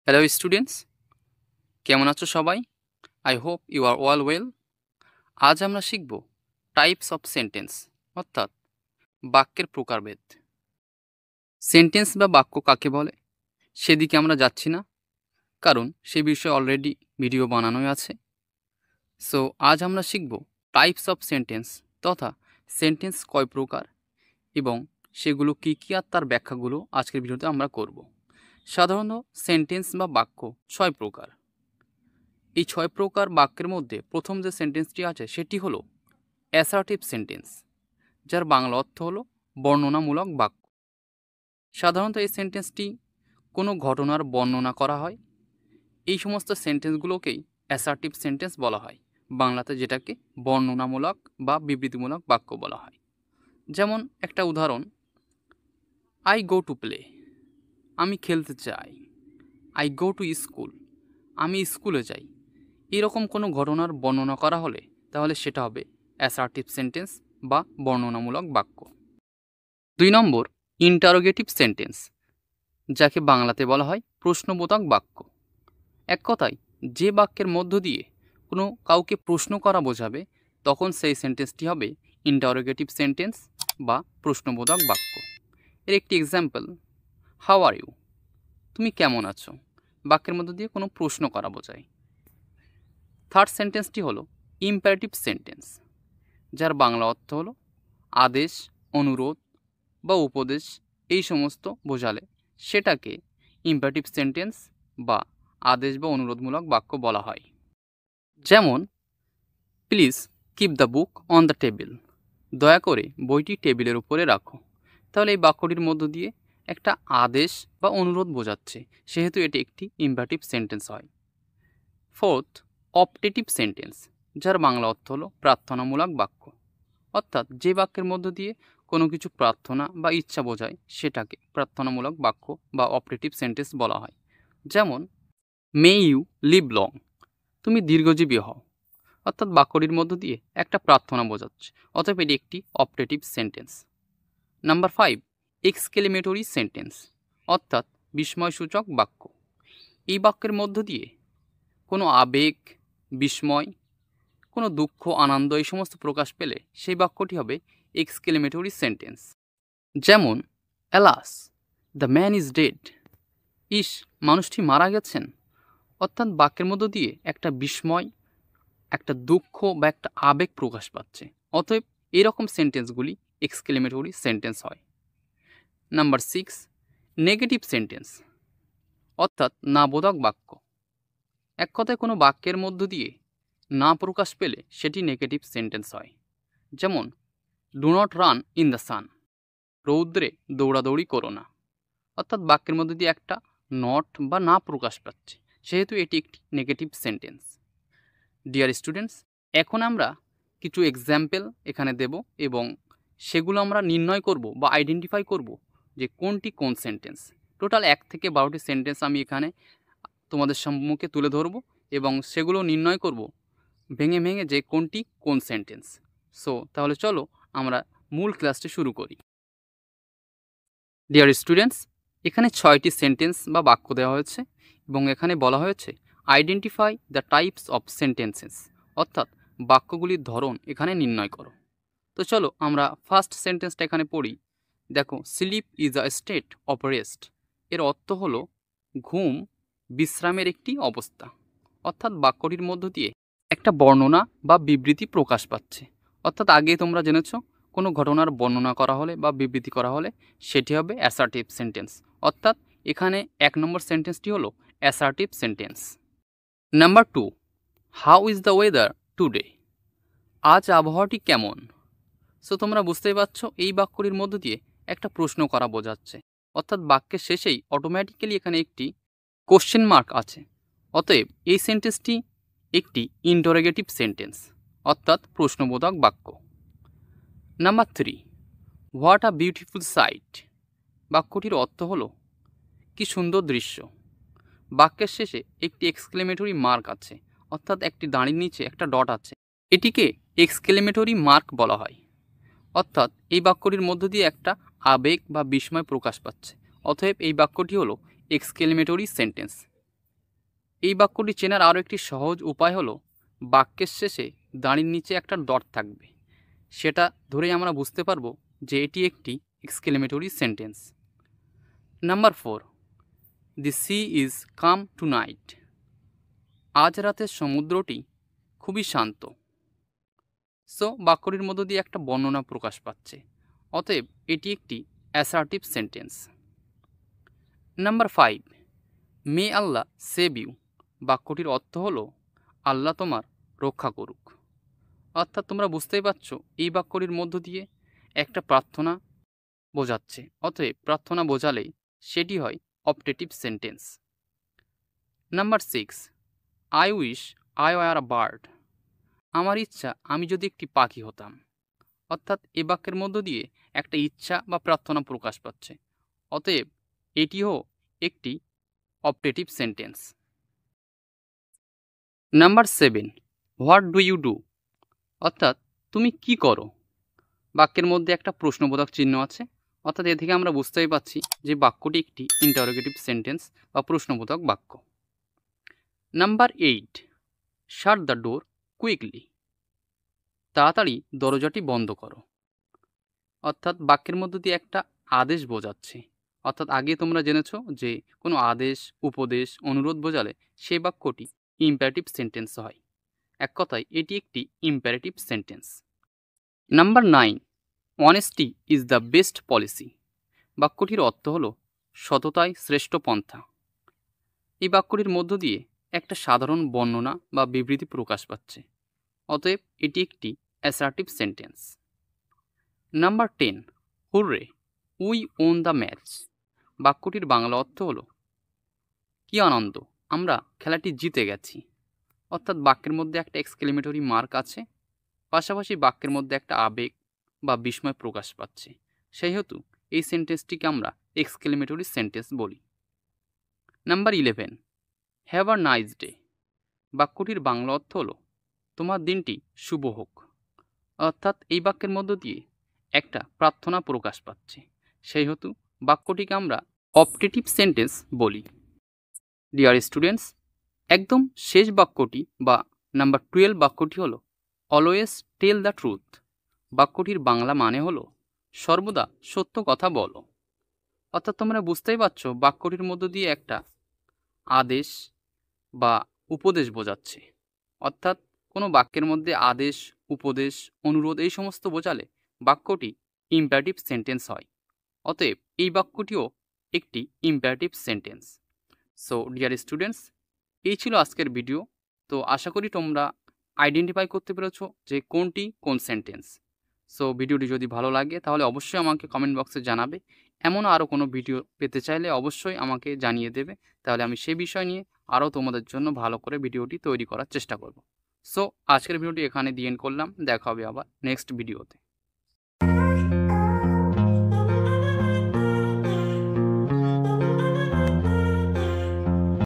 Hello students, কেমন আছো সবাই? I hope you are all well. আজ আমরা শিখব টাইপস অফ সেন্টেন্স, অর্থাৎ বাক্যের প্রকারভেদ। সেন্টেন্স বা বাক্য কাকে বলে সেদিকে আমরা যাচ্ছি না, কারণ সে বিষয়ে অলরেডি ভিডিও বানানোই আছে। সো আজ আমরা শিখব টাইপস অফ সেন্টেন্স, তথা সেন্টেন্স কয় প্রকার এবং সেগুলো কী কী আর তার ব্যাখ্যাগুলো আজকের ভিডিওতে আমরা করব। সাধারণত সেন্টেন্স বা বাক্য 6 প্রকার। এই 6 প্রকার বাক্যের মধ্যে প্রথম যে সেন্টেন্সটি আছে সেটি হলো অ্যাসার্টিভ সেন্টেন্স, যার বাংলা অর্থ হলো বর্ণনামূলক বাক্য। সাধারণত এই সেন্টেন্সটি কোনো ঘটনার বর্ণনা করা হয়। এই সমস্ত সেন্টেন্সগুলোকেই অ্যাসার্টিভ সেন্টেন্স বলা হয়, বাংলাতে যেটাকে বর্ণনামূলক বা বিবৃতিমূলক বাক্য বলা হয়। যেমন একটা উদাহরণ, আই গো টু প্লে, আমি খেলতে চাই। আই গো টু স্কুল, আমি স্কুলে যাই। এরকম কোনো ঘটনার বর্ণনা করা হলে তাহলে সেটা হবে অ্যাসার্টিভ সেন্টেন্স বা বর্ণনামূলক বাক্য। 2 নম্বর, ইন্টারোগেটিভ সেন্টেন্স, যাকে বাংলাতে বলা হয় প্রশ্নবোধক বাক্য। এক কথায় যে বাক্যের মধ্য দিয়ে কোনো কাউকে প্রশ্ন করা বোঝাবে, তখন সেই সেন্টেন্সটি হবে ইন্টারোগেটিভ সেন্টেন্স বা প্রশ্নবোধক বাক্য। এর একটি এক্সাম্পল, হাউ আর ইউ, তুমি কেমন আছো, বাক্যের মধ্য দিয়ে কোনো প্রশ্ন করা বোঝায়। থার্ড সেন্টেন্সটি হলো ইম্পারেটিভ সেন্টেন্স, যার বাংলা অর্থ হলো আদেশ, অনুরোধ বা উপদেশ, এই সমস্ত বোঝালে সেটাকে ইম্পারেটিভ সেন্টেন্স বা আদেশ বা অনুরোধমূলক বাক্য বলা হয়। যেমন, please keep the book on the table, দয়া করে বইটি টেবিলের উপরে রাখো। তাহলে এই বাক্যটির মধ্য দিয়ে একটা আদেশ বা অনুরোধ বোঝাচ্ছে, সেহেতু এটি একটি ইম্পারেটিভ সেন্টেন্স হয়। ফোর্থ, অপটেটিভ সেন্টেন্স, যার বাংলা অর্থ হলো প্রার্থনামূলক বাক্য। অর্থাৎ যে বাক্যের মধ্য দিয়ে কোনো কিছু প্রার্থনা বা ইচ্ছা বোঝায় সেটাকে প্রার্থনামূলক বাক্য বা অপটেটিভ সেন্টেন্স বলা হয়। যেমন, মে ইউ লিভ লং, তুমি দীর্ঘজীবী হও। অর্থাৎ বাক্যটির মধ্য দিয়ে একটা প্রার্থনা বোঝাচ্ছে, অতএব এটি একটি optative sentence. Number 5, exclamatory sentence, অর্থাৎ বিস্ময়সূচক বাক্য। এই বাক্যের মধ্য দিয়ে কোনো আবেগ, বিস্ময়, কোনো দুঃখ, আনন্দ এই সমস্ত প্রকাশ পেলে সেই বাক্যটি হবে এক্সক্লেমেটরি সেন্টেন্স। যেমন, alas the man is dead, ইস মানুষটি মারা গেছেন। অর্থাৎ বাক্যের মধ্য দিয়ে একটা বিস্ময়, একটা দুঃখ বা একটা আবেগ প্রকাশ পাচ্ছে, অতএব এরকম সেন্টেন্সগুলি এক্সক্লেমেটরি সেন্টেন্স হয়। নাম্বার 6, নেগেটিভ সেন্টেন্স, অর্থাৎ না বোধক বাক্য। এক কথায় কোনো বাক্যের মধ্য দিয়ে না প্রকাশ পেলে সেটি নেগেটিভ সেন্টেন্স হয়। যেমন, do not run in the sun, রৌদ্রে দৌড়াদৌড়ি করো না। অর্থাৎ বাক্যের মধ্যে দিয়ে একটা নট বা না প্রকাশ পাচ্ছে, সেহেতু এটি একটি নেগেটিভ সেন্টেন্স। ডিয়ার স্টুডেন্টস, এখন আমরা কিছু এক্সাম্পল এখানে দেব এবং সেগুলো আমরা নির্ণয় করব বা আইডেন্টিফাই করব যে কোনটি কোন সেন্টেন্স। টোটাল 1 থেকে 12টি সেন্টেন্স আমি এখানে তোমাদের সম্মুখে তুলে ধরব এবং সেগুলো নির্ণয় করব ভেঙে ভেঙে যে কোনটি কোন সেন্টেন্স। সো তাহলে চলো আমরা মূল ক্লাসটি শুরু করি। ডিয়ার স্টুডেন্টস, এখানে 6টি সেন্টেন্স বা বাক্য দেওয়া হয়েছে এবং এখানে বলা হয়েছে identify the types of sentences, অর্থাৎ বাক্যগুলির ধরন এখানে নির্ণয় করো। তো চলো আমরা ফার্স্ট সেন্টেন্সটা এখানে পড়ি। দেখো, sleep is a state of rest, এর অর্থ হলো ঘুম বিশ্রামের একটি অবস্থা। অর্থাৎ বাক্যটির মধ্য দিয়ে একটা বর্ণনা বা বিবৃতি প্রকাশ পাচ্ছে। অর্থাৎ আগে তোমরা জেনেছ কোনো ঘটনার বর্ণনা করা হলে বা বিবৃতি করা হলে সেটি হবে অ্যাসার্টিভ সেন্টেন্স। অর্থাৎ এখানে 1 নম্বর সেন্টেন্সটি হলো assertive sentence. Number 2, how is the weather today, আজ আবহাওয়াটি কেমন। সো তোমরা বুঝতেই পারছো এই বাক্যটির মধ্য দিয়ে একটা প্রশ্ন করা বোঝাচ্ছে। অর্থাৎ বাক্যের শেষেই অটোমেটিক্যালি এখানে একটি কোশ্চেন মার্ক আছে। অতএব এই সেন্টেন্সটি একটি ইন্টারোগেটিভ সেন্টেন্স, অর্থাৎ প্রশ্নবোধক বাক্য। Number 3, what a beautiful sight, বাক্যটির অর্থ হলো কি সুন্দর দৃশ্য। বাক্যের শেষে একটি এক্সক্লেমেটরি মার্ক আছে, অর্থাৎ একটি দাঁড়ির নিচে একটা ডট আছে, এটিকে এক্সক্লেমেটরি মার্ক বলা হয়। অর্থাৎ এই বাক্যটির মধ্য দিয়ে একটা আবেগ বা বিস্ময় প্রকাশ পাচ্ছে, অতএব এই বাক্যটি হলো এক্সক্লেমেটরি সেন্টেন্স। এই বাক্যটি চেনার আরও একটি সহজ উপায় হলো বাক্যের শেষে দাঁড়ির নিচে একটা ডট থাকবে, সেটা ধরেই আমরা বুঝতে পারবো যে এটি একটি exclamatory sentence. Number 4, the sea is calm tonight. আজ রাতের সমুদ্রটি খুবই শান্ত। সো বাক্যটির মধ্য দিয়ে একটা বর্ণনা প্রকাশ পাচ্ছে, অতএব এটি একটি assertive sentence. Number 5, may Allah save you. বাক্যটির অর্থ হলো আল্লাহ তোমার রক্ষা করুক। অর্থাৎ তোমরা বুঝতেই পারছো এই বাক্যটির মধ্য দিয়ে একটা প্রার্থনা বোঝাচ্ছে, অতএব প্রার্থনা বোঝালেই সেটি হয় optative sentence. Number 6, I wish I were a bird. আমার ইচ্ছা আমি যদি একটি পাখি হতাম। অর্থাৎ এ বাক্যের মধ্য দিয়ে একটা ইচ্ছা বা প্রার্থনা প্রকাশ পাচ্ছে, অতএব এটিও একটি optative sentence. Number 7, what do you do. অর্থাৎ তুমি কি করো। বাক্যের মধ্যে একটা প্রশ্নবোধক চিহ্ন আছে, অর্থাৎ এ থেকে আমরা বুঝতেই পারছি যে বাক্যটি একটি ইন্টারোগেটিভ সেন্টেন্স বা প্রশ্নবোধক বাক্য। Number 8, shut the door quickly. তাড়াতাড়ি দরজাটি বন্ধ করো। অর্থাৎ বাক্যের মধ্য দিয়ে একটা আদেশ বোঝাচ্ছে, অর্থাৎ আগে তোমরা জেনেছো যে কোনো আদেশ, উপদেশ, অনুরোধ বোঝালে সেই বাক্যটি ইম্পারেটিভ সেন্টেন্স হয়। এক কথায় এটি একটি imperative sentence. Number 9, honesty is the best policy. বাক্যটির অর্থ হলো সততাই শ্রেষ্ঠ পন্থা। এই বাক্যটির মধ্য দিয়ে একটা সাধারণ বর্ণনা বা বিবৃতি প্রকাশ পাচ্ছে, অতএব এটি একটি assertive sentence. Number 10, hurray we won the match. বাক্যটির বাংলা অর্থ হলো কি আনন্দ, আমরা খেলাটি জিতে গেছি। অর্থাৎ বাক্যের মধ্যে একটা এক্সক্লেমেটরি মার্ক আছে, পাশাপাশি বাক্যের মধ্যে একটা আবেগ বা বিস্ময় প্রকাশ পাচ্ছে, সেহেতু এই সেন্টেন্সটিকে আমরা এক্সক্লেমেটরি সেন্টেন্স বলি। Number 11, have a nice day. বাক্যটির বাংলা অর্থ হলো তোমার দিনটি শুভ হোক। অর্থাৎ এই বাক্যের মধ্য দিয়ে একটা প্রার্থনা প্রকাশ পাচ্ছে, সেহেতু বাক্যটিকে আমরা অপটেটিভ সেন্টেন্স বলি। ডিয়ার স্টুডেন্টস, একদম শেষ বাক্যটি বা নাম্বার 12 বাক্যটি হলো অলওয়েজ টেল দ্য ট্রুথ। বাক্যটির বাংলা মানে হলো সর্বদা সত্য কথা বলো। অর্থাৎ তোমরা বুঝতেই পারছো বাক্যটির মধ্য দিয়ে একটা আদেশ বা উপদেশ বোঝাচ্ছে। অর্থাৎ কোনো বাক্যের মধ্যে আদেশ, উপদেশ, অনুরোধ এই সমস্ত বোঝালে বাক্যটি ইম্পারেটিভ সেন্টেন্স হয়, অতএব এই বাক্যটিও একটি imperative sentence. So dear students, এই ছিল আজকের ভিডিও। তো আশা করি তোমরা আইডেন্টিফাই করতে পেরেছো যে কোনটি কোন সেন্টেন্স। সো ভিডিওটি যদি ভালো লাগে তাহলে অবশ্যই আমাকে কমেন্ট বক্সে জানাবে। এমন আরও কোনো ভিডিও পেতে চাইলে অবশ্যই আমাকে জানিয়ে দেবে, তাহলে আমি সেই বিষয় নিয়ে আরও তোমাদের জন্য ভালো করে ভিডিওটি তৈরি করার চেষ্টা করব। সো আজকের ভিডিওটি এখানে দিয়ে এন্ড করলাম, দেখা হবে আবার নেক্সট ভিডিওতে।